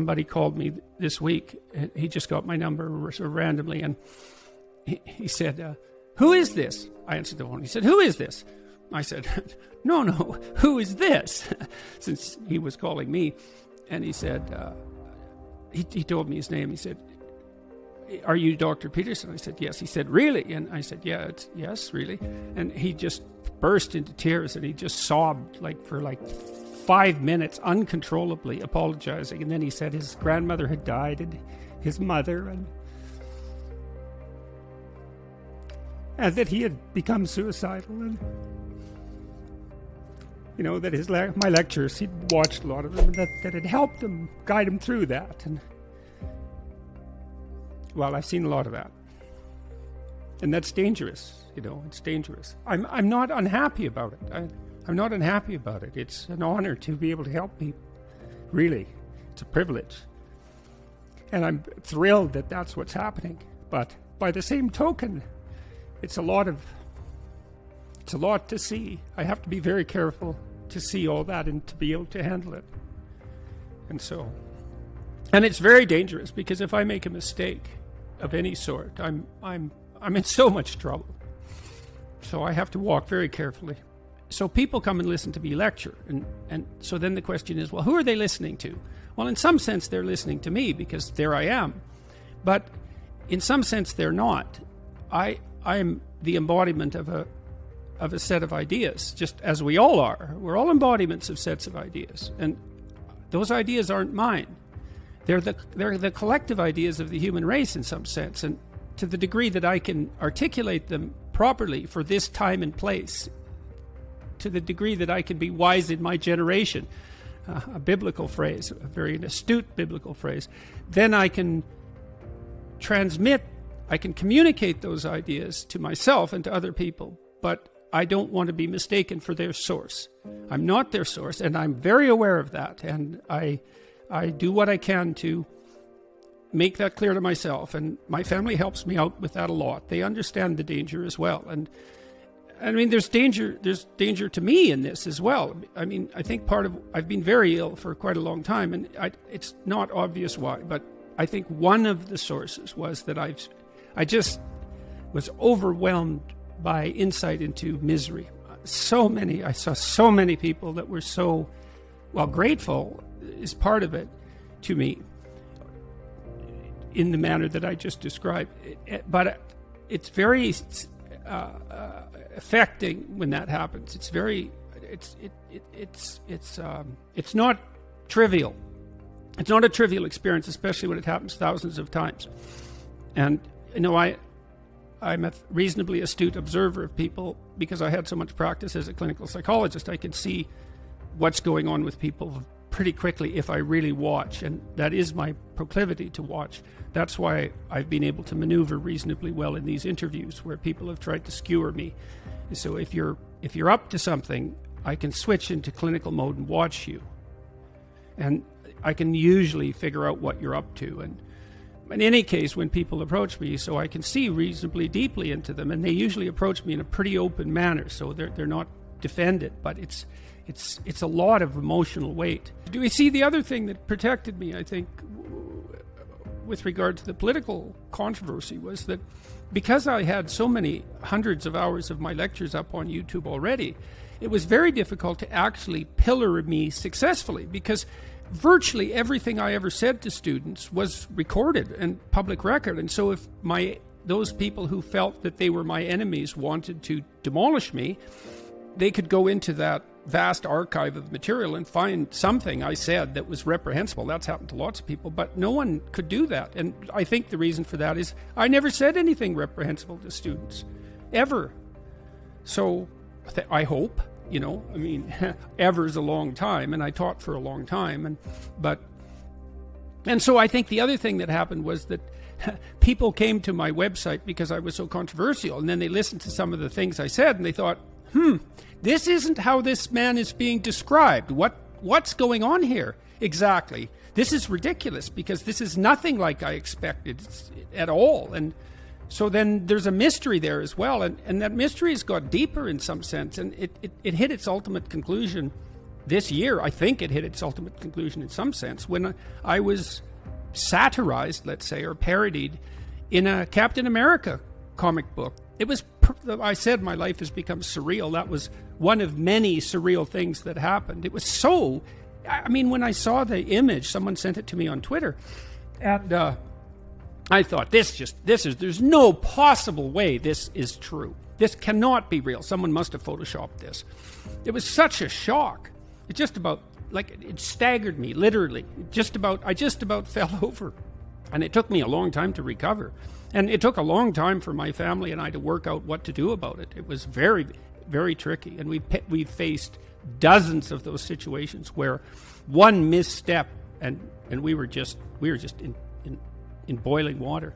Somebody called me this week. He just got my number sort of randomly, and he said, who is this? I answered the phone. He said, who is this? I said, no, who is this? Since he was calling me. And he said, he told me his name. He said, are you Dr. Peterson? I said, yes. He said, really? And I said, yes, really. And he just burst into tears, and he just sobbed for 5 minutes uncontrollably, apologizing. And then he said his grandmother had died, and his mother, and that he had become suicidal, and that my lectures, he'd watched a lot of them, and that had helped him, guide him through that. And well, I've seen a lot of that, and that's dangerous. It's dangerous. I'm not unhappy about it. I'm not unhappy about it. It's an honor to be able to help people. Really, it's a privilege, and I'm thrilled that that's what's happening. But by the same token, it's a lot to see. I have to be very careful to see all that and to be able to handle it. And it's very dangerous, because if I make a mistake of any sort, I'm in so much trouble. So I have to walk very carefully. So people come and listen to me lecture, and so then the question is, well, who are they listening to? Well, in some sense they're listening to me, because there I am. But in some sense they're not. I'm the embodiment of a set of ideas, just as we all are. We're all embodiments of sets of ideas, and those ideas aren't mine. They're the collective ideas of the human race in some sense, and to the degree that I can articulate them properly for this time and place, to the degree that I can be wise in my generation, a biblical phrase, a very astute biblical phrase, then I can communicate those ideas to myself and to other people, but I don't want to be mistaken for their source. I'm not their source, and I'm very aware of that, and I do what I can to make that clear to myself, and my family helps me out with that a lot. They understand the danger as well, and I mean, there's danger to me in this as well. I mean, I think I've been very ill for quite a long time, and it's not obvious why, but I think one of the sources was that I just was overwhelmed by insight into misery. I saw so many people that were so, grateful is part of it to me in the manner that I just described. But it's very affecting when that happens. It's not trivial. It's not a trivial experience, especially when it happens thousands of times. And I'm a reasonably astute observer of people, because I had so much practice as a clinical psychologist. I can see what's going on with people pretty quickly if I really watch, and that is my proclivity to watch. That's why I've been able to maneuver reasonably well in these interviews where people have tried to skewer me. So if you're up to something, I can switch into clinical mode and watch you, and I can usually figure out what you're up to. And in any case, when people approach me, so I can see reasonably deeply into them, and they usually approach me in a pretty open manner, so they're not defended, but it's a lot of emotional weight. Do we see the other thing that protected me, I think, with regard to the political controversy, was that because I had so many hundreds of hours of my lectures up on YouTube already, it was very difficult to actually pillar me successfully, because virtually everything I ever said to students was recorded and public record. And so if those people who felt that they were my enemies wanted to demolish me, they could go into that vast archive of material and find something I said that was reprehensible. That's happened to lots of people, but no one could do that. And I think the reason for that is I never said anything reprehensible to students, ever. So I hope, ever is a long time, and I taught for a long time. And so I think the other thing that happened was that people came to my website because I was so controversial, and then they listened to some of the things I said, and they thought, this isn't how this man is being described. What's going on here? Exactly. This is ridiculous, because this is nothing like I expected at all. And so then there's a mystery there as well. And that mystery has got deeper in some sense. And it hit its ultimate conclusion this year, I think it hit its ultimate conclusion in some sense when I was satirized, let's say, or parodied in a Captain America comic book. It was, I said my life has become surreal. That was one of many surreal things that happened. It was so, I mean, when I saw the image, someone sent it to me on Twitter, and I thought, there's no possible way this is true. This cannot be real. Someone must have photoshopped this. It was such a shock. It just about, it staggered me, literally. I just about fell over. And it took me a long time to recover. And it took a long time for my family and I to work out what to do about it. It was very, very tricky. And we faced dozens of those situations where one misstep and we were just in boiling water.